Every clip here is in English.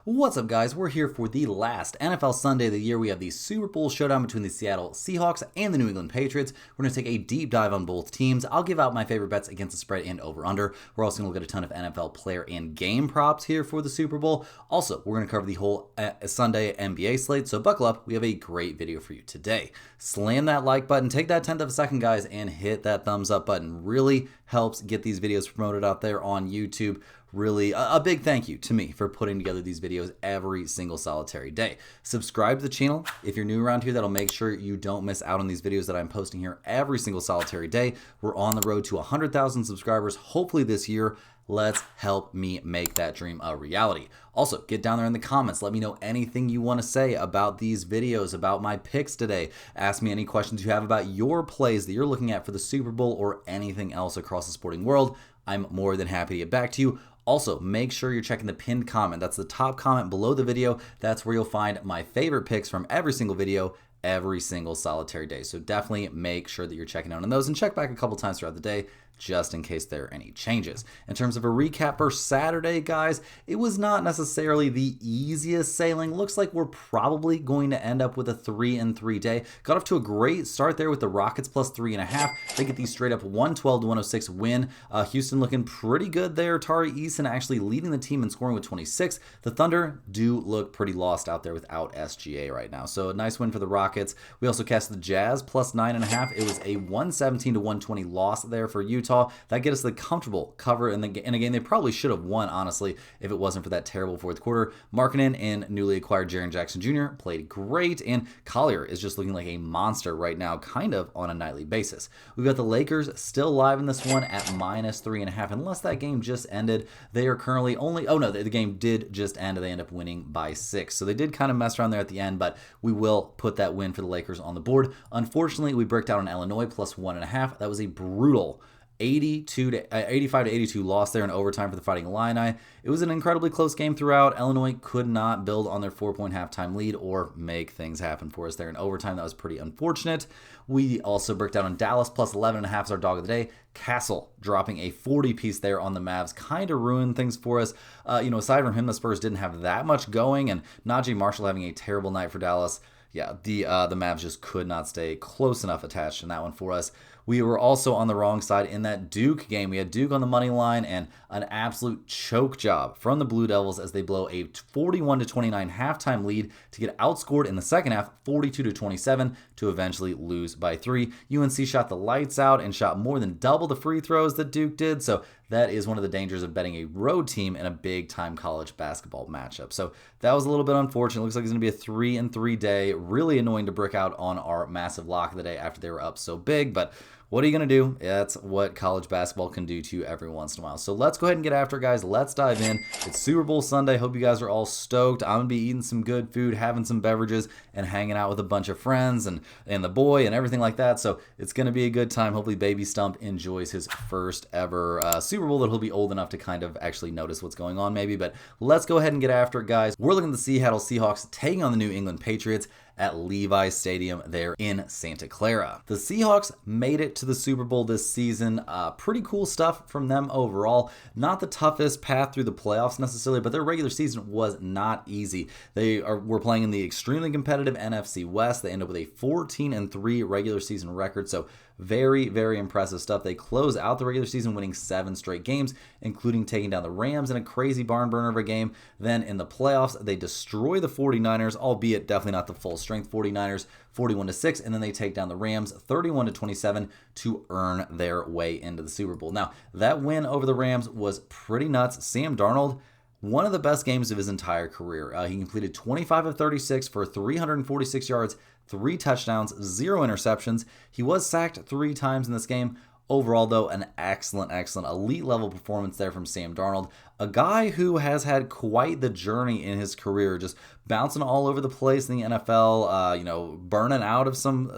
What's up, guys? We're here for the last NFL Sunday of the year. We have the Super Bowl showdown between the Seattle Seahawks and the New England Patriots. We're going to take a deep dive on both teams. I'll give out my favorite bets against the spread and over-under. We're also going to look at a ton of NFL player and game props here for the Super Bowl. Also, we're going to cover the whole Sunday NBA slate, so buckle up. We have a great video for you today. Slam that like button, take that 10th of a second, guys, and hit that thumbs up button. Really helps get these videos promoted out there on YouTube. Really a big thank you to me for putting together these videos every single solitary day. Subscribe to the channel if you're new around here. That'll make sure you don't miss out on these videos that I'm posting here every single solitary day. We're on the road to 100,000 subscribers hopefully this year. Let's help me make that dream a reality. Also, get down there in the comments. Let me know anything you want to say about these videos, about my picks today. Ask me any questions you have about your plays that you're looking at for the Super Bowl or anything else across the sporting world. I'm more than happy to get back to you. Also, make sure you're checking the pinned comment. That's the top comment below the video. That's where you'll find my favorite picks from every single video, every single solitary day. So definitely make sure that you're checking out on those and check back a couple times throughout the day just in case there are any changes. In terms of a recap for Saturday, guys, it was not necessarily the easiest sailing. Looks like we're probably going to end up with a 3-3 day. Got off to a great start there with the Rockets plus 3.5. They get the straight up 112-106 win. Houston looking pretty good there. Tari Eason actually leading the team in scoring with 26. The Thunder do look pretty lost out there without SGA right now. So a nice win for the Rockets. We also cast the Jazz plus 9.5. It was a 117-120 loss there for Utah. That get us the comfortable cover in a game they probably should have won, honestly, if it wasn't for that terrible fourth quarter. Markkanen and newly acquired Jaren Jackson Jr. played great, and Collier is just looking like a monster right now, kind of on a nightly basis. We've got the Lakers still live in this one at minus 3.5. Unless that game just ended, they are currently only, oh no, the game did just end. They end up winning by 6. So they did kind of mess around there at the end, but we will put that win for the Lakers on the board. Unfortunately, we bricked out on Illinois plus 1.5. That was a brutal 85-82 loss there in overtime for the Fighting Illini. It was an incredibly close game throughout. Illinois could not build on their 4-point halftime lead or make things happen for us there in overtime. That was pretty unfortunate. We also broke down on Dallas plus 11.5 is our dog of the day. Castle dropping a 40-piece there on the Mavs kind of ruined things for us. Aside from him, the Spurs didn't have that much going, and Najee Marshall having a terrible night for Dallas. Yeah, the Mavs just could not stay close enough attached in that one for us. We were also on the wrong side in that Duke game. We had Duke on the money line and an absolute choke job from the Blue Devils as they blow a 41-29 halftime lead to get outscored in the second half, 42-27, to eventually lose by 3. UNC shot the lights out and shot more than double the free throws that Duke did. So that is one of the dangers of betting a road team in a big-time college basketball matchup. So that was a little bit unfortunate. Looks like it's going to be a 3-3 day. Really annoying to brick out on our massive lock of the day after they were up so big, but what are you going to do? That's what college basketball can do to you every once in a while. So let's go ahead and get after it, guys. Let's dive in. It's Super Bowl Sunday. Hope you guys are all stoked. I'm going to be eating some good food, having some beverages, and hanging out with a bunch of friends and the boy and everything like that. So it's going to be a good time. Hopefully Baby Stump enjoys his first ever Super Bowl that he'll be old enough to kind of actually notice what's going on maybe. But let's go ahead and get after it, guys. We're looking at the Seattle Seahawks taking on the New England Patriots at Levi's Stadium there in Santa Clara. The Seahawks made it to the Super Bowl this season. Pretty cool stuff from them overall. Not the toughest path through the playoffs necessarily, but their regular season was not easy. Were playing in the extremely competitive NFC West. They end up with a 14-3 regular season record, so very, very impressive stuff. They close out the regular season winning 7 straight games, including taking down the Rams in a crazy barn burner of a game. Then in the playoffs, they destroy the 49ers, albeit definitely not the full strength 49ers, 41-6, and then they take down the Rams 31-27 to earn their way into the Super Bowl. Now, that win over the Rams was pretty nuts. Sam Darnold, one of the best games of his entire career. He completed 25 of 36 for 346 yards, 3 touchdowns, 0 interceptions. He was sacked 3 times in this game. Overall, though, an excellent elite level performance there from Sam Darnold, a guy who has had quite the journey in his career, just bouncing all over the place in the NFL, burning out of some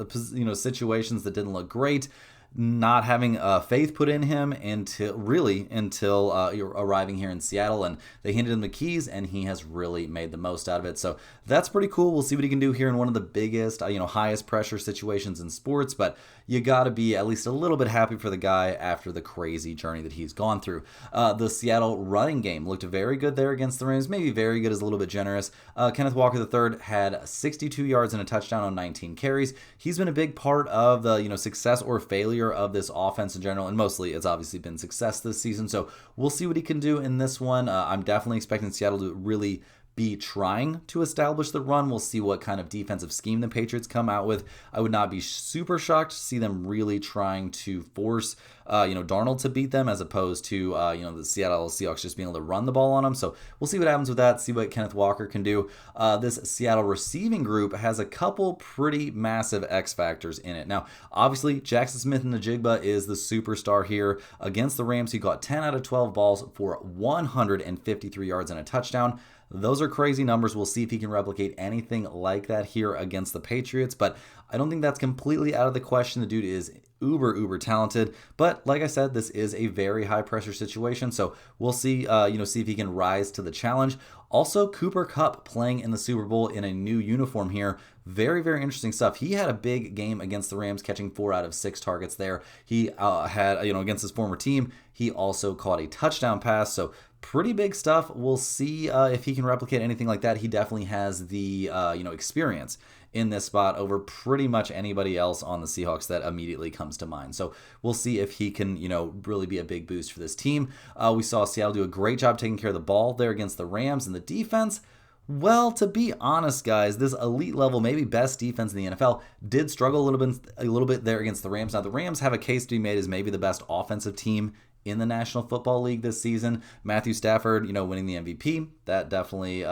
situations that didn't look great. not having faith put in him until you're arriving here in Seattle, and they handed him the keys, and he has really made the most out of it. So that's pretty cool. We'll see what he can do here in one of the biggest, highest pressure situations in sports, but you got to be at least a little bit happy for the guy after the crazy journey that he's gone through. The Seattle running game looked very good there against the Rams. Maybe very good is a little bit generous. Kenneth Walker III had 62 yards and a touchdown on 19 carries. He's been a big part of the success or failure of this offense in general, and mostly it's obviously been success this season. So we'll see what he can do in this one. I'm definitely expecting Seattle to really be trying to establish the run. We'll see what kind of defensive scheme the Patriots come out with. I would not be super shocked to see them really trying to force Darnold to beat them, as opposed to the Seattle Seahawks just being able to run the ball on them. So we'll see what happens with that, see what Kenneth Walker can do. This Seattle receiving group has a couple pretty massive X factors in it. Now, obviously, Jackson Smith-Njigba is the superstar here. Against the Rams, he got 10 out of 12 balls for 153 yards and a touchdown. Those are crazy numbers. We'll see if he can replicate anything like that here against the Patriots, but I don't think that's completely out of the question. The dude is uber talented, but like I said, this is a very high pressure situation, so we'll see see if he can rise to the challenge. Also, Cooper Kupp playing in the Super Bowl in a new uniform here. Very interesting stuff. He had a big game against the Rams, catching 4 out of 6 targets there. He had against his former team, he also caught a touchdown pass, so pretty big stuff. We'll see if he can replicate anything like that. He definitely has the experience in this spot over pretty much anybody else on the Seahawks that immediately comes to mind. So we'll see if he can really be a big boost for this team. We saw Seattle do a great job taking care of the ball there against the Rams, and the defense, well, to be honest, guys, this elite level, maybe best defense in the NFL, did struggle a little bit there against the Rams. Now, the Rams have a case to be made as maybe the best offensive team in the National Football League this season. Matthew Stafford, winning the MVP, that definitely,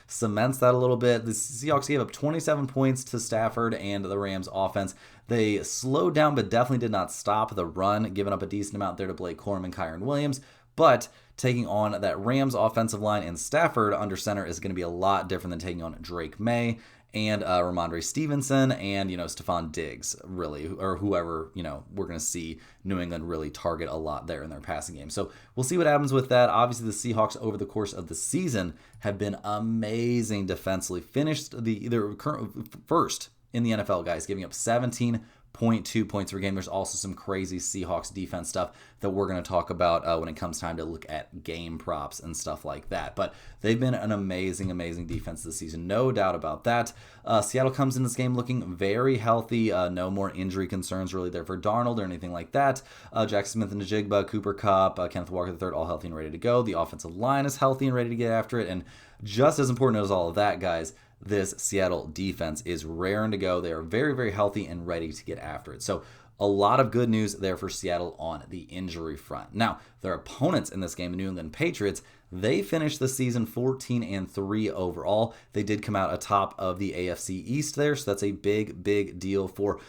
cements that a little bit. The Seahawks gave up 27 points to Stafford and the Rams offense. They slowed down, but definitely did not stop the run, giving up a decent amount there to Blake Corum and Kyron Williams. But taking on that Rams offensive line and Stafford under center is going to be a lot different than taking on Drake May and Ramondre Stevenson and, Stephon Diggs, really, or whoever, we're going to see New England really target a lot there in their passing game. So we'll see what happens with that. Obviously, the Seahawks over the course of the season have been amazing defensively. Finished they're current first in the NFL, guys, giving up 17.2 points per game. There's also some crazy Seahawks defense stuff that we're going to talk about when it comes time to look at game props and stuff like that. But they've been an amazing defense this season, no doubt about that. Seattle comes in this game looking very healthy. No more injury concerns really there for Darnold or anything like that. Jackson Smith-Njigba, Cooper Kupp, Kenneth Walker III, all healthy and ready to go. The offensive line is healthy and ready to get after it. And just as important as all of that, guys, this Seattle defense is raring to go. They are very healthy and ready to get after it. So a lot of good news there for Seattle on the injury front. Now, their opponents in this game, the New England Patriots, they finished the season 14-3 overall. They did come out atop of the AFC East there, so that's a big deal for,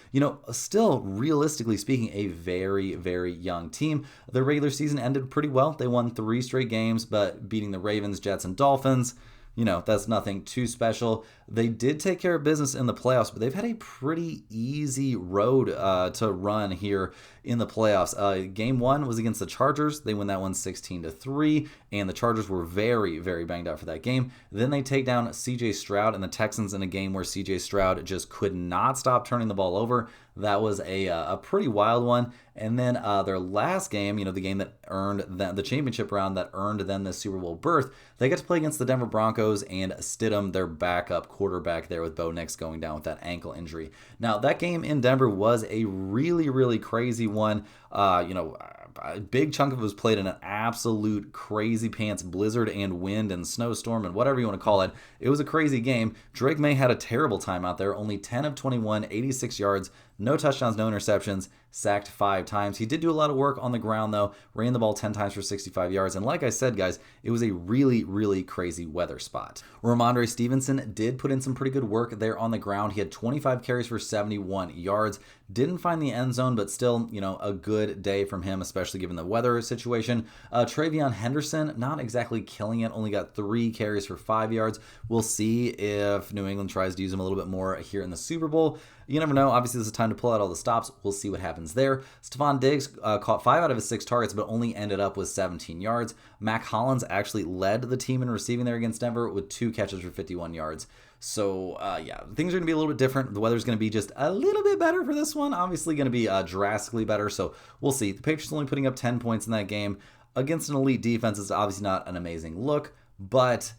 still realistically speaking, a very young team. Their regular season ended pretty well. They won 3 straight games, but beating the Ravens, Jets, and Dolphins, that's nothing too special. They did take care of business in the playoffs, but they've had a pretty easy road to run here in the playoffs. Game 1 was against the Chargers. They win that one 16-3, and the Chargers were very banged out for that game. Then they take down CJ Stroud and the Texans in a game where CJ Stroud just could not stop turning the ball over. That was a pretty wild one. And then their last game, the game that earned them the championship round, that earned them the Super Bowl berth, they got to play against the Denver Broncos and Stidham, their backup quarterback there, with Bo Nix going down with that ankle injury. Now, that game in Denver was a really crazy one. A big chunk of it was played in an absolute crazy pants blizzard and wind and snowstorm and whatever you want to call it. It was a crazy game. Drake May had a terrible time out there, only 10 of 21, 86 yards, no touchdowns, no interceptions, sacked 5 times. He did do a lot of work on the ground, though, ran the ball 10 times for 65 yards. And like I said, guys, it was a really crazy weather spot. Ramondre Stevenson did put in some pretty good work there on the ground. He had 25 carries for 71 yards. Didn't find the end zone, but still, a good day from him, especially given the weather situation. Travion Henderson, not exactly killing it, only got 3 carries for 5 yards. We'll see if New England tries to use him a little bit more here in the Super Bowl. You never know. Obviously, this is time to pull out all the stops. We'll see what happens happens there. Stephon Diggs caught 5 out of his 6 targets, but only ended up with 17 yards. Mac Hollins actually led the team in receiving there against Denver with 2 catches for 51 yards. So, things are going to be a little bit different. The weather's going to be just a little bit better for this one. Obviously going to be drastically better, so we'll see. The Patriots only putting up 10 points in that game. Against an elite defense is obviously not an amazing look, but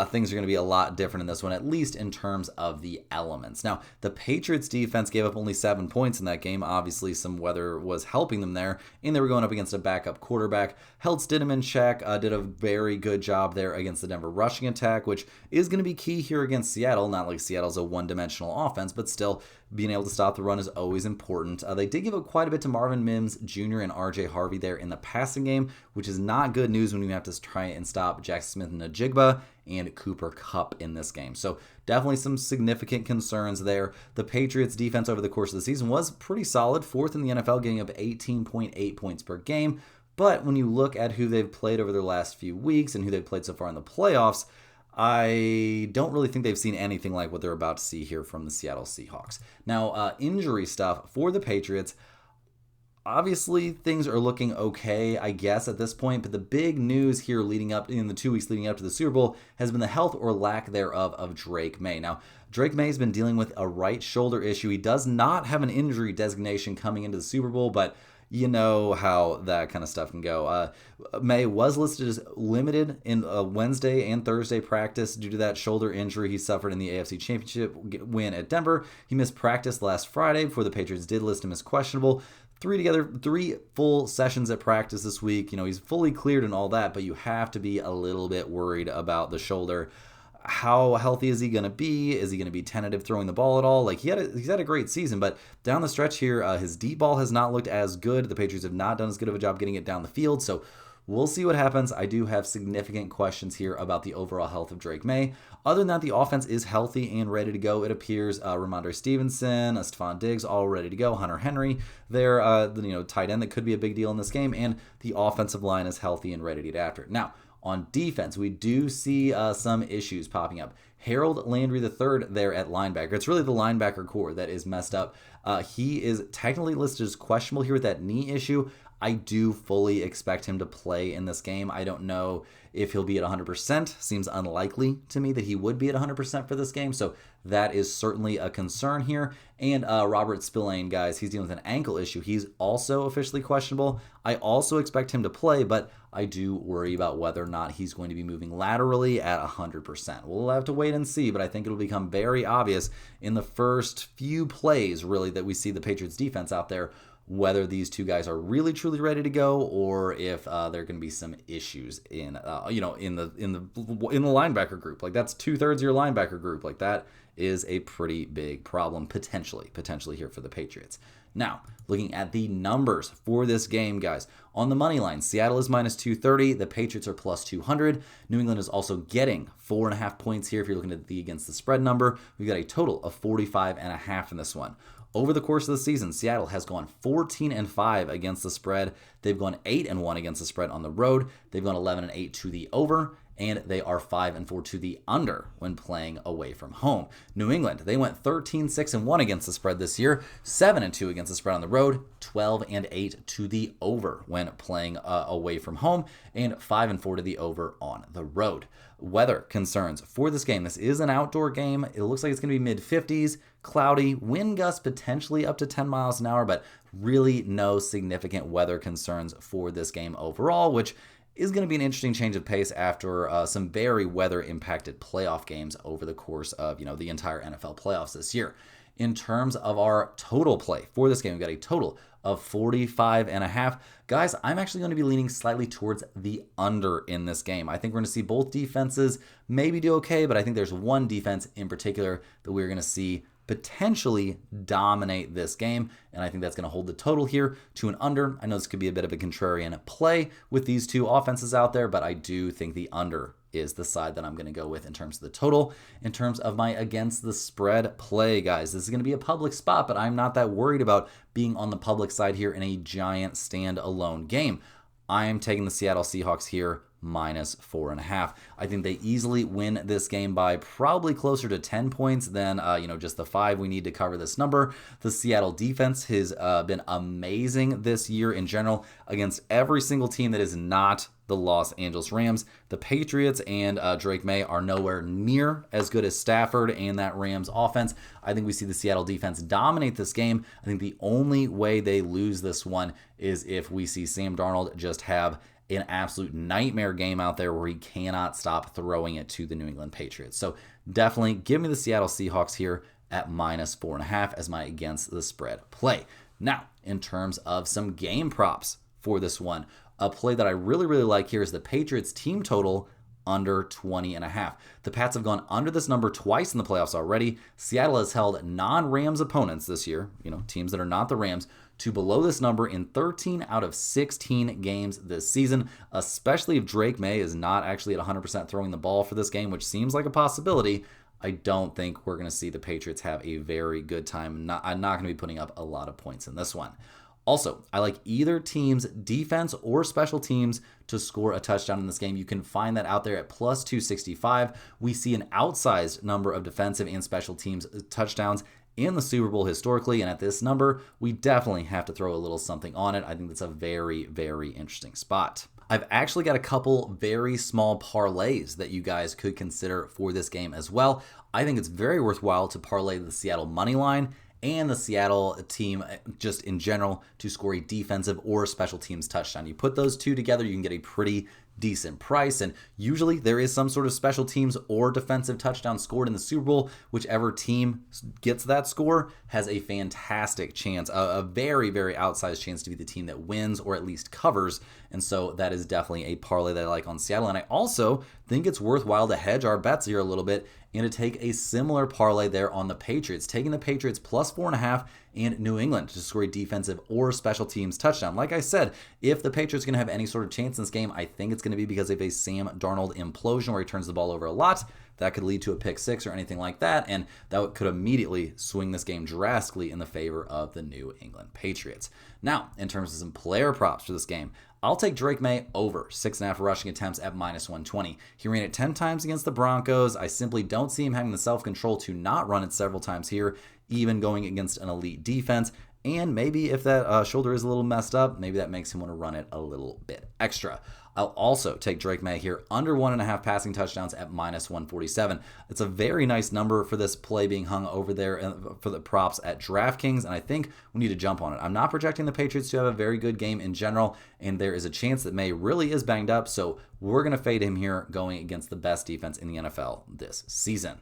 things are going to be a lot different in this one, at least in terms of the elements. Now, the Patriots defense gave up only 7 points in that game. Obviously, some weather was helping them there, and they were going up against a backup quarterback. Held Stidham in check, did a very good job there against the Denver rushing attack, which is going to be key here against Seattle. Not like Seattle's a one-dimensional offense, but still, being able to stop the run is always important. They did give up quite a bit to Marvin Mims Jr. and RJ Harvey there in the passing game, which is not good news when you have to try and stop Jackson Smith and Najigba and Cooper Kupp in this game. So definitely some significant concerns there. The Patriots defense over the course of the season was pretty solid, 4th in the NFL, getting up 18.8 points per game. But when you look at who they've played over their last few weeks and who they've played so far in the playoffs, I don't really think they've seen anything like what they're about to see here from the Seattle Seahawks. Now, injury stuff for the Patriots. Obviously, things are looking okay, I guess, at this point, but the big news here leading up in the 2 weeks leading up to the Super Bowl has been the health or lack thereof of Drake May. Now, Drake May has been dealing with a right shoulder issue. He does not have an injury designation coming into the Super Bowl, but you know how that kind of stuff can go. May was listed as limited in Wednesday and Thursday practice due to that shoulder injury he suffered in the AFC Championship win at Denver. He missed practice last Friday before the Patriots did list him as questionable. 3 full sessions at practice this week. You know, he's fully cleared and all that, but you have to be a little bit worried about the shoulder. How healthy is he going to be? Is he going to be tentative throwing the ball at all? Like he's had a great season, but down the stretch here, his deep ball has not looked as good. The Patriots have not done as good of a job getting it down the field, so we'll see what happens. I do have significant questions here about the overall health of Drake May. Other than that, the offense is healthy and ready to go. It appears Ramondre Stevenson, Stephon Diggs, all ready to go. Hunter Henry, they're tight end that could be a big deal in this game, and the offensive line is healthy and ready to get after it. Now, on defense, we do see some issues popping up. Harold Landry III there at linebacker. It's really the linebacker core that is messed up. He is technically listed as questionable here with that knee issue. I do fully expect him to play in this game. I don't know if he'll be at 100%. Seems unlikely to me that he would be at 100% for this game, so that is certainly a concern here. And Robert Spillane, guys, he's dealing with an ankle issue. He's also officially questionable. I also expect him to play, but I do worry about whether or not he's going to be moving laterally at 100%. We'll have to wait and see, but I think it'll become very obvious in the first few plays, really, that we see the Patriots defense out there, whether these two guys are really truly ready to go, or if there are going to be some issues in the linebacker group. Like, that's 2/3 of your linebacker group. Like, that is a pretty big problem potentially here for the Patriots. Now, looking at the numbers for this game, guys, on the money line, Seattle is minus 230. The Patriots are plus 200. New England is also getting 4.5 points here. If you're looking at the against the spread number, we've got a total of 45.5 in this one. Over the course of the season, Seattle has gone 14-5 against the spread. They've gone 8-1 against the spread on the road. They've gone 11-8 to the over, and they are 5-4 to the under when playing away from home. New England, they went 13-6-1 against the spread this year, 7-2 against the spread on the road, 12-8 to the over when playing away from home, and 5-4 to the over on the road. Weather concerns for this game. This is an outdoor game. It looks like it's going to be mid-50s, cloudy, wind gusts potentially up to 10 miles an hour, but really no significant weather concerns for this game overall, which is going to be an interesting change of pace after some very weather-impacted playoff games over the course of the entire NFL playoffs this year. In terms of our total play for this game, we've got a total of 45.5. Guys, I'm actually going to be leaning slightly towards the under in this game. I think we're going to see both defenses maybe do okay, but I think there's one defense in particular that we're going to see potentially dominate this game, and I think that's going to hold the total here to an under. I know this could be a bit of a contrarian play with these two offenses out there, but I do think the under is the side that I'm going to go with in terms of the total. In terms of my against the spread play, guys, this is going to be a public spot, but I'm not that worried about being on the public side here in a giant standalone game. I am taking the Seattle Seahawks here -4.5. I think they easily win this game by probably closer to 10 points than just the 5 we need to cover this number. The Seattle defense has been amazing this year in general against every single team that is not the Los Angeles Rams. The Patriots and Drake May are nowhere near as good as Stafford and that Rams offense. I think we see the Seattle defense dominate this game. I think the only way they lose this one is if we see Sam Darnold just have an absolute nightmare game out there where he cannot stop throwing it to the New England Patriots. So definitely give me the Seattle Seahawks here at -4.5 as my against the spread play. Now, in terms of some game props for this one, a play that I really like here is the Patriots team total under 20.5. The Pats have gone under this number twice in the playoffs already. Seattle has held non-Rams opponents this year, teams that are not the Rams, to below this number in 13 out of 16 games this season, especially if Drake May is not actually at 100% throwing the ball for this game, which seems like a possibility. I don't think we're going to see the Patriots have a very good time. I'm not going to be putting up a lot of points in this one. Also, I like either team's defense or special teams to score a touchdown in this game. You can find that out there at +265. We see an outsized number of defensive and special teams touchdowns in the Super Bowl historically, and at this number, we definitely have to throw a little something on it. I think that's a very interesting spot. I've actually got a couple very small parlays that you guys could consider for this game as well. I think it's very worthwhile to parlay the Seattle money line and the Seattle team just in general to score a defensive or special teams touchdown. You put those two together, you can get a pretty decent price, and usually there is some sort of special teams or defensive touchdown scored in the Super Bowl. Whichever team gets that score has a fantastic chance, a very outsized chance to be the team that wins or at least covers, and so that is definitely a parlay that I like on Seattle. And I also think it's worthwhile to hedge our bets here a little bit and to take a similar parlay there on the Patriots, taking the Patriots +4.5 and New England to score a defensive or special teams touchdown. Like I said, if the Patriots are going to have any sort of chance in this game, I think it's going to be because of a Sam Darnold implosion where he turns the ball over a lot. That could lead to a pick six or anything like that, and that could immediately swing this game drastically in the favor of the New England Patriots. Now, in terms of some player props for this game, I'll take Drake May over 6.5 rushing attempts at -120. He ran it 10 times against the Broncos. I simply don't see him having the self-control to not run it several times here, even going against an elite defense. And maybe if that shoulder is a little messed up, maybe that makes him want to run it a little bit extra. I'll also take Drake May here under 1.5 passing touchdowns at -147. It's a very nice number for this play being hung over there for the props at DraftKings, and I think we need to jump on it. I'm not projecting the Patriots to have a very good game in general, and there is a chance that May really is banged up, so we're going to fade him here going against the best defense in the NFL this season.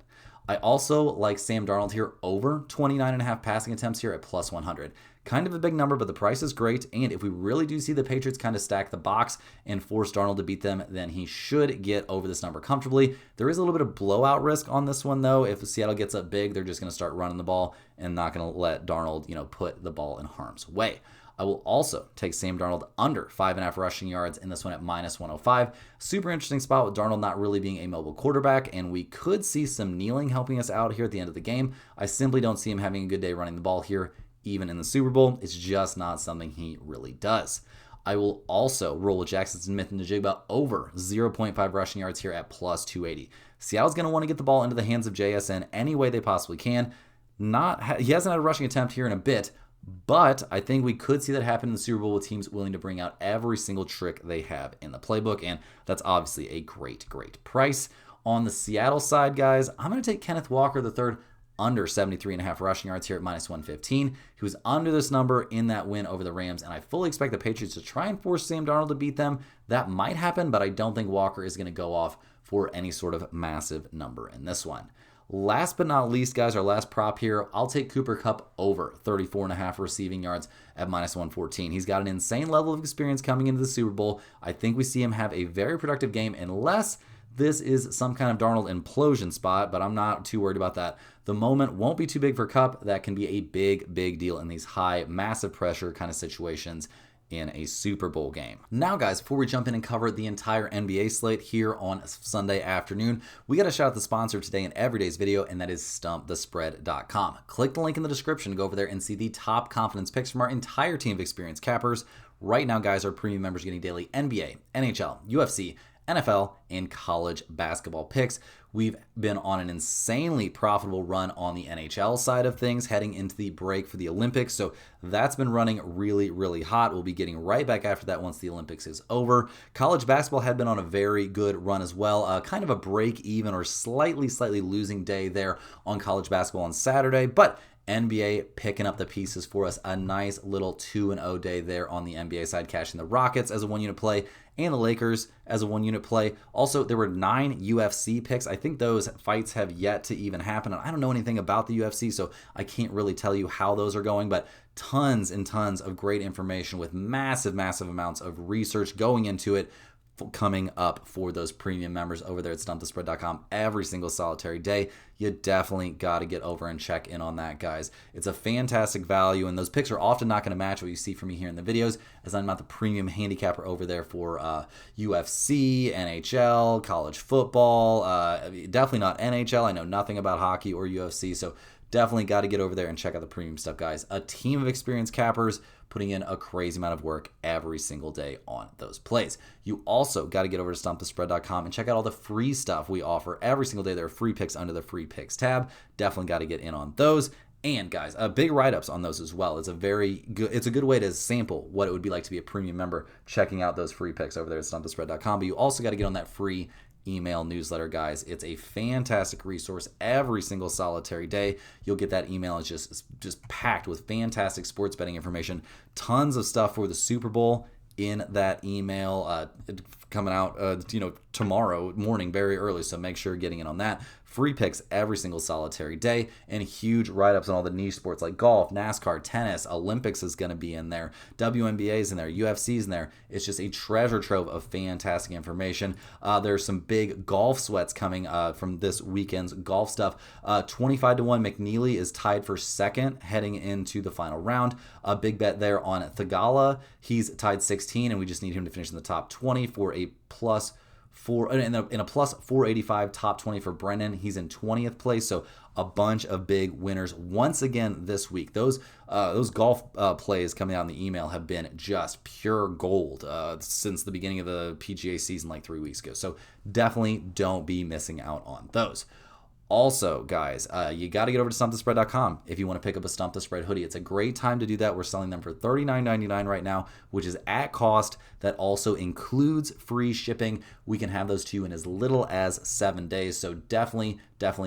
I also like Sam Darnold here over 29.5 passing attempts here at +100. Kind of a big number, but the price is great. And if we really do see the Patriots kind of stack the box and force Darnold to beat them, then he should get over this number comfortably. There is a little bit of blowout risk on this one, though. If Seattle gets up big, they're just going to start running the ball and not going to let Darnold, put the ball in harm's way. I will also take Sam Darnold under 5.5 rushing yards in this one at -105. Super interesting spot with Darnold not really being a mobile quarterback, and we could see some kneeling helping us out here at the end of the game. I simply don't see him having a good day running the ball here, even in the Super Bowl. It's just not something he really does. I will also roll with Jackson Smith and Najigba over 0.5 rushing yards here at +280. Seattle's going to want to get the ball into the hands of JSN any way they possibly can. He hasn't had a rushing attempt here in a bit, but I think we could see that happen in the Super Bowl with teams willing to bring out every single trick they have in the playbook, and that's obviously a great price. On the Seattle side, guys, I'm going to take Kenneth Walker III under 73.5 rushing yards here at -115. He was under this number in that win over the Rams, and I fully expect the Patriots to try and force Sam Darnold to beat them. That might happen, but I don't think Walker is going to go off for any sort of massive number in this one. Last but not least, guys, our last prop here, I'll take Cooper Kupp over 34.5 receiving yards at -114. He's got an insane level of experience coming into the Super Bowl. I think we see him have a very productive game unless this is some kind of Darnold implosion spot, but I'm not too worried about that. The moment won't be too big for Kupp. That can be a big deal in these high, massive pressure kind of situations in a Super Bowl game. Now, guys, before we jump in and cover the entire NBA slate here on Sunday afternoon, we got to shout out the sponsor today in every day's video, and that is StumpTheSpread.com. Click the link in the description to go over there and see the top confidence picks from our entire team of experienced cappers. Right now, guys, our premium members are getting daily NBA, NHL, UFC, NFL, and college basketball picks. We've been on an insanely profitable run on the NHL side of things heading into the break for the Olympics. So that's been running really, really hot. We'll be getting right back after that once the Olympics is over. College basketball had been on a very good run as well. Kind of a break even or slightly losing day there on college basketball on Saturday. But NBA picking up the pieces for us. A nice little 2-0 day there on the NBA side, cashing the Rockets as a one-unit play and the Lakers as a one-unit play. Also, there were 9 UFC picks. I think those fights have yet to even happen. And I don't know anything about the UFC, so I can't really tell you how those are going, but tons and tons of great information with massive amounts of research going into it coming up for those premium members over there at stumpthespread.com every single solitary day. You definitely got to get over and check in on that, guys. It's a fantastic value, and those picks are often not going to match what you see from me here in the videos, as I'm not the premium handicapper over there for UFC, NHL, college football, definitely not NHL. I know nothing about hockey or UFC, so definitely got to get over there and check out the premium stuff, guys. A team of experienced cappers putting in a crazy amount of work every single day on those plays. You also got to get over to stumpthespread.com and check out all the free stuff we offer every single day. There are free picks under the free picks tab. Definitely got to get in on those. And guys, big write-ups on those as well. It's a good way to sample what it would be like to be a premium member, checking out those free picks over there at stumpthespread.com. But you also got to get on that free email newsletter, guys. It's a fantastic resource every single solitary day. You'll get that email. It's just packed with fantastic sports betting information, tons of stuff for the Super Bowl in that email coming out tomorrow morning very early, so make sure you're getting in on that. Free picks every single solitary day, and huge write-ups on all the niche sports like golf, NASCAR, tennis, Olympics is going to be in there, WNBA is in there, UFC is in there. It's just a treasure trove of fantastic information. There's some big golf sweats coming from this weekend's golf stuff. 25-1 McNeely is tied for second heading into the final round. A big bet there on Thagala. He's tied 16, and we just need him to finish in the top 20 for a plus in a plus 485 top 20 for Brennan. He's in 20th place, so a bunch of big winners once again this week. Those golf plays coming out in the email have been just pure gold since the beginning of the PGA season like 3 weeks ago. So definitely don't be missing out on those. Also, guys, you got to get over to stumpthespread.com if you want to pick up a Stump the Spread hoodie. It's a great time to do that. We're selling them for $39.99 right now, which is at cost. That also includes free shipping. We can have those to you in as little as 7 days. So definitely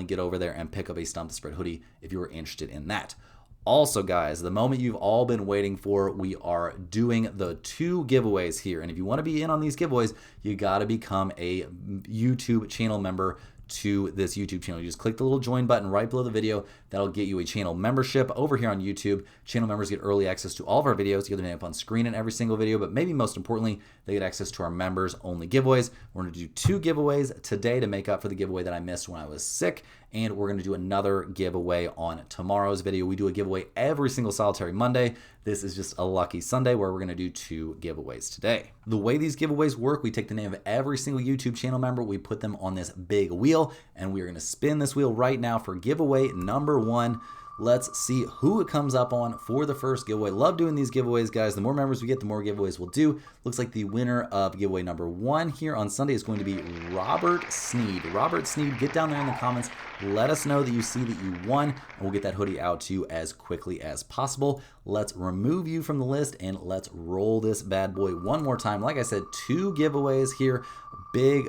get over there and pick up a Stump the Spread hoodie if you are interested in that. Also, guys, the moment you've all been waiting for, we are doing the 2 giveaways here. And if you want to be in on these giveaways, you got to become a YouTube channel member to this YouTube channel. You just click the little join button right below the video. That'll get you a channel membership over here on YouTube. Channel members get early access to all of our videos. You get their name up on screen in every single video, but maybe most importantly, they get access to our members only giveaways. We're going to do 2 giveaways today to make up for the giveaway that I missed when I was sick, and we're going to do another giveaway on tomorrow's video. We do a giveaway every single solitary Monday. This is just a lucky Sunday where we're going to do 2 giveaways today. The way these giveaways work, we take the name of every single YouTube channel member, we put them on this big wheel, and we are going to spin this wheel right now for giveaway number 1. Let's see who it comes up on for the first giveaway. Love doing these giveaways, guys. The more members we get, the more giveaways we'll do. Looks like the winner of giveaway number 1 here on Sunday is going to be Robert Sneed. Robert Sneed, get down there in the comments. Let us know that you see that you won, and we'll get that hoodie out to you as quickly as possible. Let's remove you from the list, and let's roll this bad boy one more time. Like I said, 2 giveaways here. Big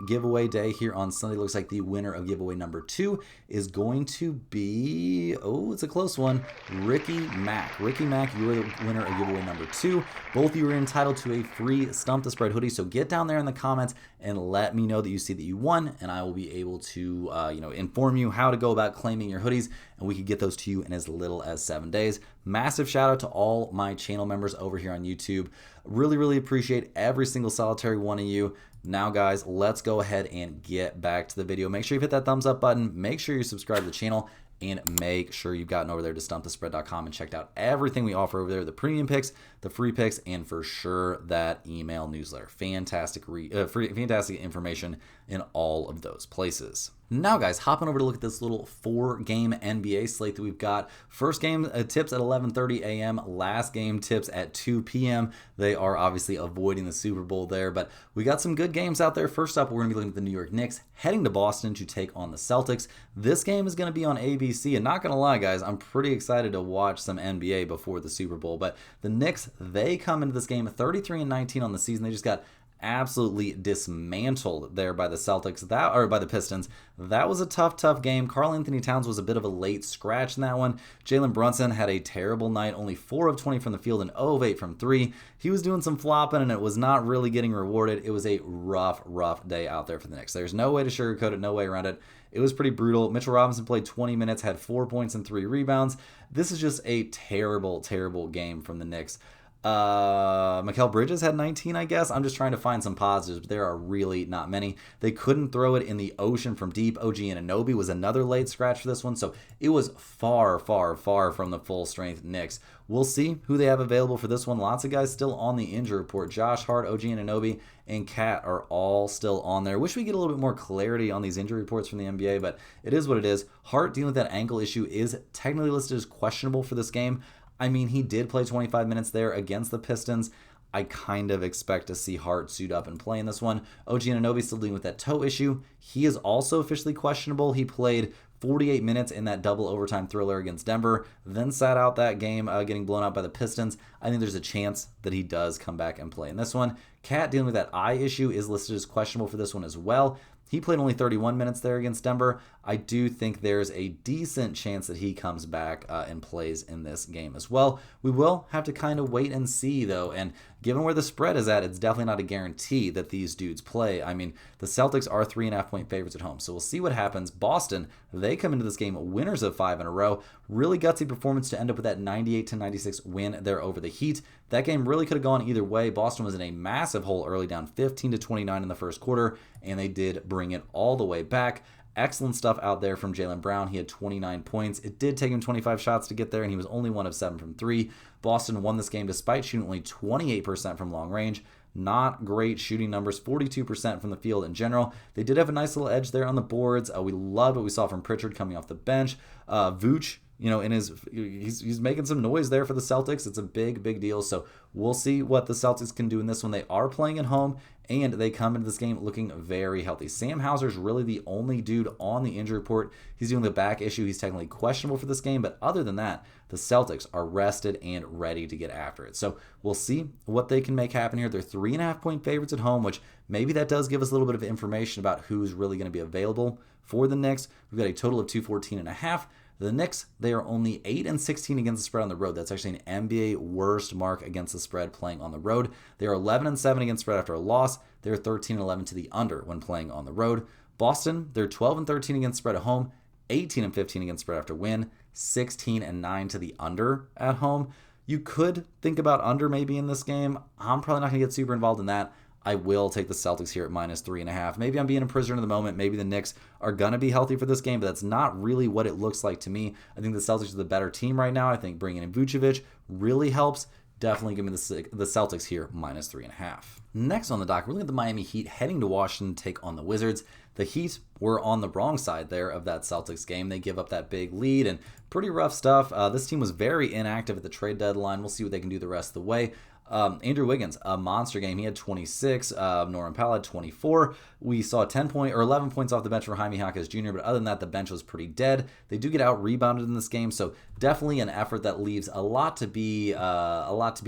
giveaway day here on Sunday. Looks like the winner of giveaway number 2 is going to be, it's a close one, Ricky Mack. Ricky Mack, you are the winner of giveaway number 2. Both of you are entitled to a free Stump the Spread hoodie, so get down there in the comments and let me know that you see that you won, and I will be able to inform you how to go about claiming your hoodies, and we can get those to you in as little as 7 days. Massive shout out to all my channel members over here on YouTube. Really appreciate every single solitary one of you. Now, guys, let's go ahead and get back to the video. Make sure you hit that thumbs up button. Make sure you subscribe to the channel, and make sure you've gotten over there to stumpthespread.com and checked out everything we offer over there, the premium picks, the free picks, and for sure that email newsletter. Fantastic information in all of those places. Now, guys, hopping over to look at this little 4-game NBA slate that we've got. First game tips at 11:30 a.m. Last game tips at 2 p.m. They are obviously avoiding the Super Bowl there, but we got some good games out there. First up, we're going to be looking at the New York Knicks heading to Boston to take on the Celtics. This game is going to be on ABC, and not going to lie, guys, I'm pretty excited to watch some NBA before the Super Bowl. But the Knicks, they come into this game 33-19 on the season. They just got absolutely dismantled there by the Celtics, or by the Pistons. That was a tough game. Karl Anthony Towns was a bit of a late scratch in that one. Jalen Brunson had a terrible night, only 4 of 20 from the field and 0 of 8 from 3. He was doing some flopping, and it was not really getting rewarded. It was a rough day out there for the Knicks. There's no way to sugarcoat it, no way around it. It was pretty brutal. Mitchell Robinson played 20 minutes, had 4 points and 3 rebounds. This is just a terrible game from the Knicks. Mikal Bridges had 19, I guess. I'm just trying to find some positives, but there are really not many. They couldn't throw it in the ocean from deep. OG Anunoby was another late scratch for this one, so it was far from the full strength Knicks. We'll see who they have available for this one. Lots of guys still on the injury report. Josh Hart, OG Anunoby, and Cat are all still on there. Wish we get a little bit more clarity on these injury reports from the NBA, but it is what it is. Hart, dealing with that ankle issue, is technically listed as questionable for this game. I mean, he did play 25 minutes there against the Pistons. I kind of expect to see Hart suit up and play in this one. OG Anunoby still dealing with that toe issue. He is also officially questionable. He played 48 minutes in that double overtime thriller against Denver, then sat out that game getting blown out by the Pistons. I think there's a chance that he does come back and play in this one. Cat, dealing with that eye issue, is listed as questionable for this one as well. He played only 31 minutes there against Denver. I do think there's a decent chance that he comes back and plays in this game as well. We will have to kind of wait and see, though, and given where the spread is at, it's definitely not a guarantee that these dudes play. I mean, the Celtics are 3.5-point favorites at home, so we'll see what happens. Boston, they come into this game winners of 5 in a row. Really gutsy performance to end up with that 98-96 win there over the Heat. That game really could have gone either way. Boston was in a massive hole early, down 15-29 in the first quarter, and they did bring it all the way back. Excellent stuff out there from Jaylen Brown. He had 29 points. It did take him 25 shots to get there, and he was only 1 of 7 from 3. Boston won this game despite shooting only 28% from long range. Not great shooting numbers, 42% from the field in general. They did have a nice little edge there on the boards. We loved what we saw from Pritchard coming off the bench. Vooch, he's making some noise there for the Celtics. It's a big deal. So we'll see what the Celtics can do in this one. They are playing at home, and they come into this game looking very healthy. Sam Hauser's really the only dude on the injury report. He's doing the back issue. He's technically questionable for this game, but other than that, the Celtics are rested and ready to get after it. So we'll see what they can make happen here. They're 3.5-point favorites at home, which maybe that does give us a little bit of information about who's really going to be available for the Knicks. We've got a total of 214.5. The Knicks, they are only 8-16 against the spread on the road. That's actually an NBA worst mark against the spread playing on the road. They are 11-7 against spread after a loss. They're 13-11 to the under when playing on the road. Boston, they're 12-13 against spread at home, 18-15 against spread after win, 16-9 to the under at home. You could think about under maybe in this game. I'm probably not going to get super involved in that. I will take the Celtics here at -3.5. Maybe I'm being a prisoner of the moment. Maybe the Knicks are going to be healthy for this game, but that's not really what it looks like to me. I think the Celtics are the better team right now. I think bringing in Vucevic really helps. Definitely give me the Celtics here -3.5. Next on the dock, we're looking at the Miami Heat heading to Washington to take on the Wizards. The Heat were on the wrong side there of that Celtics game. They give up that big lead and pretty rough stuff. This team was very inactive at the trade deadline. We'll see what they can do the rest of the way. Andrew Wiggins, a monster game. He had 26. Norman Powell had 24. We saw 11 points off the bench for Jaime Jaquez Jr., but other than that, the bench was pretty dead. They do get out-rebounded in this game, so definitely an effort that leaves a lot to be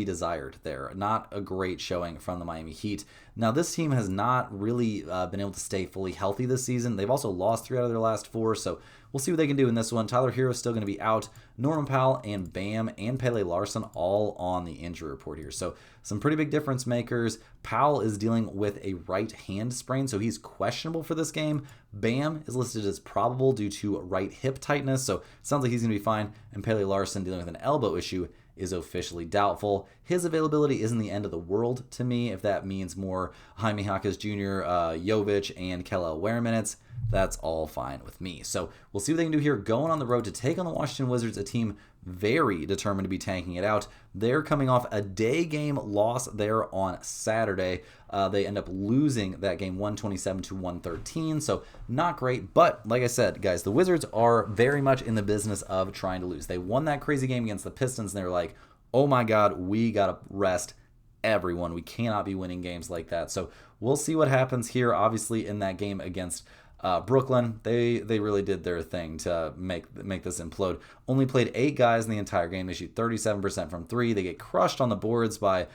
desired there. Not a great showing from the Miami Heat. Now, this team has not really been able to stay fully healthy this season. They've also lost 3 out of their last 4, so we'll see what they can do in this one. Tyler Hero is still going to be out. Norman Powell and Bam and Pele Larson all on the injury report here. So some pretty big difference makers. Powell is dealing with a right hand sprain, so he's questionable for this game. Bam is listed as probable due to right hip tightness, so sounds like he's going to be fine. And Pele Larson, dealing with an elbow issue, is officially doubtful. His availability isn't the end of the world to me. If that means more Jaime Jaquez Jr., Jovic, and Kelly Ware minutes, that's all fine with me. So we'll see what they can do here going on the road to take on the Washington Wizards, a team very determined to be tanking it out. They're coming off a day game loss there on Saturday. They end up losing that game 127 to 113, so not great. But like I said, guys, the Wizards are very much in the business of trying to lose. They won that crazy game against the Pistons, and they were like, oh my God, we got to rest everyone. We cannot be winning games like that. So we'll see what happens here. Obviously, in that game against Brooklyn, they really did their thing to make this implode. Only played 8 guys in the entire game. They shoot 37% from 3. They get crushed on the boards by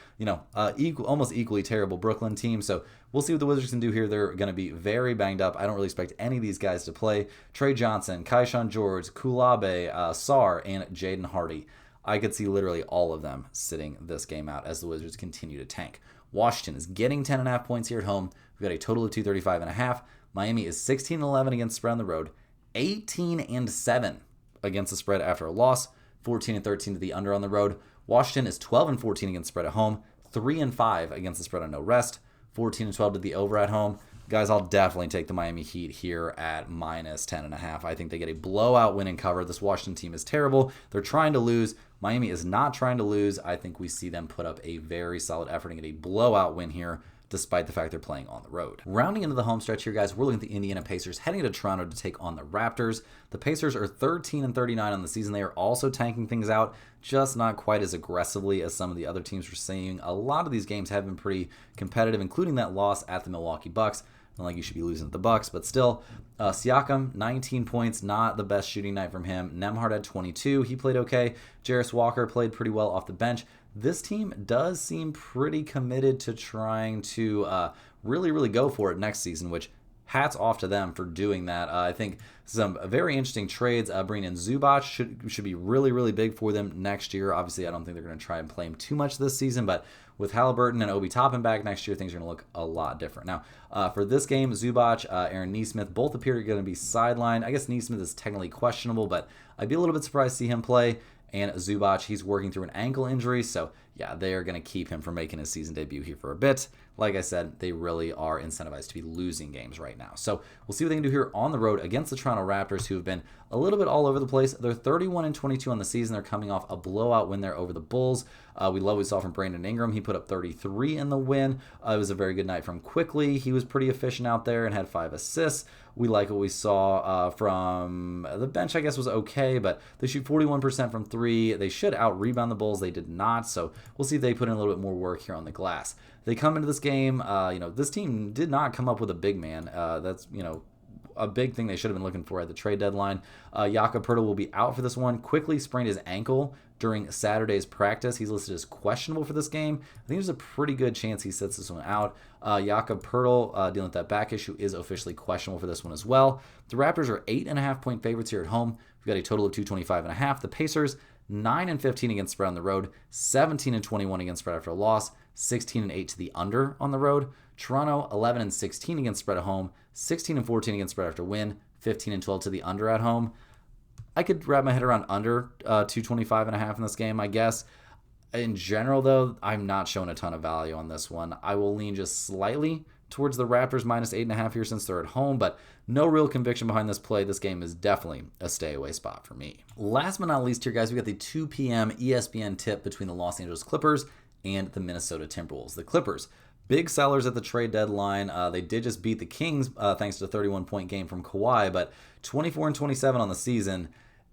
almost equally terrible Brooklyn team. So we'll see what the Wizards can do here. They're going to be very banged up. I don't really expect any of these guys to play. Trey Johnson, Kaishan George, Kulabe, Sarr, and Jaden Hardy. I could see literally all of them sitting this game out as the Wizards continue to tank. Washington is getting 10.5 points here at home. We've got a total of 235.5. Miami is 16-11 against the spread on the road, 18-7 against the spread after a loss, 14-13 to the under on the road. Washington is 12-14 against the spread at home, 3-5 against the spread on no rest, 14-12 to the over at home. Guys, I'll definitely take the Miami Heat here at minus 10.5. I think they get a blowout win and cover. This Washington team is terrible. They're trying to lose. Miami is not trying to lose. I think we see them put up a very solid effort and get a blowout win here, despite the fact they're playing on the road. Rounding into the home stretch here, guys, we're looking at the Indiana Pacers heading to Toronto to take on the Raptors. The Pacers are 13-39 on the season. They are also tanking things out, just not quite as aggressively as some of the other teams we're seeing. A lot of these games have been pretty competitive, including that loss at the Milwaukee Bucks. Not like you should be losing to the Bucks, but still, Siakam, 19 points, not the best shooting night from him. Nembhard had 22. He played okay. Jarris Walker played pretty well off the bench. This team does seem pretty committed to trying to really go for it next season, which hats off to them for doing that. I think some very interesting trades. Bringing in Zubac should be really big for them next year. Obviously, I don't think they're going to try and play him too much this season, but with Halliburton and Obi Toppin back next year, things are going to look a lot different. Now, for this game, Zubac, Aaron Nesmith, both appear to going to be sidelined. I guess Nesmith is technically questionable, but I'd be a little bit surprised to see him play. And Zubac, he's working through an ankle injury, so yeah, they are going to keep him from making his season debut here for a bit. Like I said, they really are incentivized to be losing games right now. So we'll see what they can do here on the road against the Toronto Raptors, who have been a little bit all over the place. They're 31-22 on the season. They're coming off a blowout win there over the Bulls. We love what we saw from Brandon Ingram. He put up 33 in the win. It was a very good night from Quickly. He was pretty efficient out there and had 5 assists. We like what we saw from the bench, I guess, was okay, but they shoot 41% from 3. They should out-rebound the Bulls. They did not, so we'll see if they put in a little bit more work here on the glass. They come into this game, this team did not come up with a big man. That's, a big thing they should have been looking for at the trade deadline. Jakob Poeltl will be out for this one. Quickly sprained his ankle during Saturday's practice. He's listed as questionable for this game. I think there's a pretty good chance he sits this one out. Jakob Poeltl, dealing with that back issue, is officially questionable for this one as well. The Raptors are 8.5-point favorites here at home. We've got a total of 225.5. The Pacers, 9-15 against spread on the road, 17-21 against spread after a loss, 16-8 to the under on the road. Toronto, 11-16 against spread at home, 16-14 against spread after win, 15-12 to the under at home. I could wrap my head around under 225.5 in this game, I guess. In general, though, I'm not showing a ton of value on this one. I will lean just slightly towards the Raptors minus 8.5 here since they're at home, but no real conviction behind this play. This game is definitely a stay-away spot for me. Last but not least here, guys, we got the 2 p.m. ESPN tip between the Los Angeles Clippers and the Minnesota Timberwolves. The Clippers, big sellers at the trade deadline. They did just beat the Kings thanks to a 31-point game from Kawhi, but 24-27 on the season.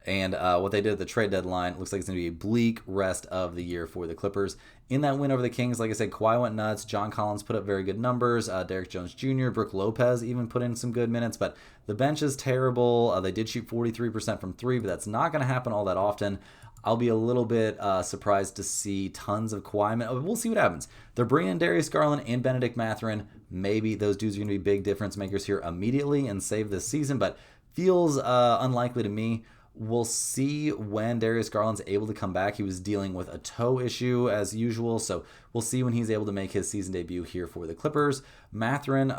And what they did at the trade deadline looks like it's going to be a bleak rest of the year for the Clippers. In that win over the Kings, like I said, Kawhi went nuts. John Collins put up very good numbers. Derek Jones Jr., Brook Lopez even put in some good minutes. But the bench is terrible. They did shoot 43% from 3, but that's not going to happen all that often. I'll be a little bit surprised to see tons of Kawhi. We'll see what happens. They're bringing in Darius Garland and Benedict Mathurin. Maybe those dudes are going to be big difference makers here immediately and save this season, but feels unlikely to me. We'll see when Darius Garland's able to come back. He was dealing with a toe issue as usual, so we'll see when he's able to make his season debut here for the Clippers. Mathurin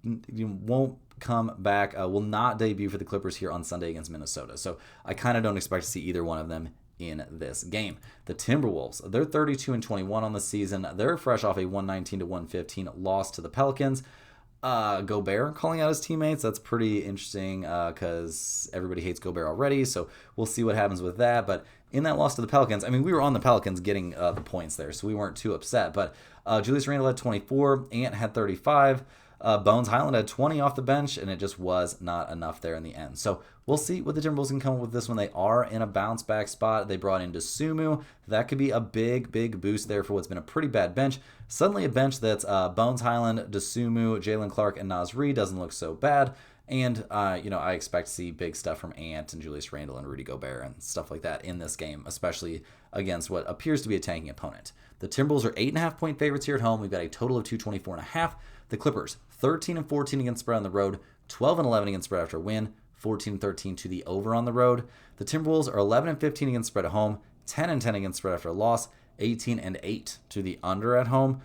won't come back, will not debut for the Clippers here on Sunday against Minnesota, so I kind of don't expect to see either one of them in this game. The Timberwolves, they're 32-21 on the season. They're fresh off a 119-115 loss to the Pelicans. Gobert calling out his teammates. That's pretty interesting because everybody hates Gobert already. So we'll see what happens with that. But in that loss to the Pelicans, I mean, we were on the Pelicans getting the points there, so we weren't too upset. But Julius Randle had 24, Ant had 35. Bones Highland had 20 off the bench, and it just was not enough there in the end. So we'll see what the Timberwolves can come up with this one. They are in a bounce back spot. They brought in Sumu. That could be a big, big boost there for what's been a pretty bad bench. Suddenly a bench that's Bones Highland, Sumu, Jalen Clark, and Naz Reid doesn't look so bad. And, I expect to see big stuff from Ant and Julius Randle and Rudy Gobert and stuff like that in this game, especially against what appears to be a tanking opponent. The Timberwolves are 8.5-point favorites here at home. We've got a total of 224.5. The Clippers, 13-14 against spread on the road, 12-11 against spread after a win, 14-13 to the over on the road. The Timberwolves are 11-15 against spread at home, 10-10 against spread after a loss, 18-8 to the under at home.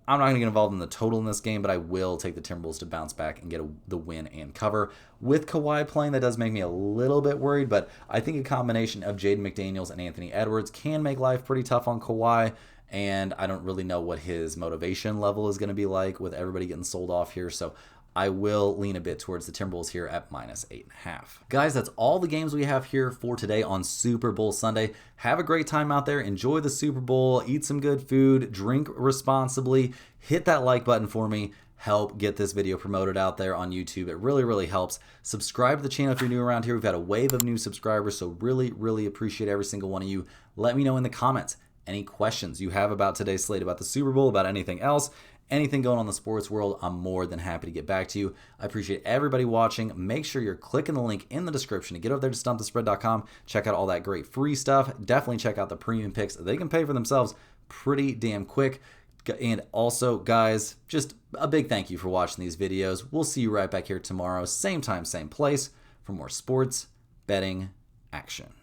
I'm not going to get involved in the total in this game, but I will take the Timberwolves to bounce back and get the win and cover. With Kawhi playing, that does make me a little bit worried, but I think a combination of Jaden McDaniels and Anthony Edwards can make life pretty tough on Kawhi, and I don't really know what his motivation level is going to be like with everybody getting sold off here, so I will lean a bit towards the Timberwolves here at -8.5. Guys, that's all the games we have here for today on Super Bowl Sunday. Have a great time out there. Enjoy the Super Bowl. Eat some good food. Drink responsibly. Hit that like button for me. Help get this video promoted out there on YouTube. It really, really helps. Subscribe to the channel if you're new around here. We've had a wave of new subscribers, so really, really appreciate every single one of you. Let me know in the comments any questions you have about today's slate, about the Super Bowl, about anything else. Anything going on in the sports world, I'm more than happy to get back to you. I appreciate everybody watching. Make sure you're clicking the link in the description to get over there to stumpthespread.com. Check out all that great free stuff. Definitely check out the premium picks. They can pay for themselves pretty damn quick. And also, guys, just a big thank you for watching these videos. We'll see you right back here tomorrow, same time, same place, for more sports betting action.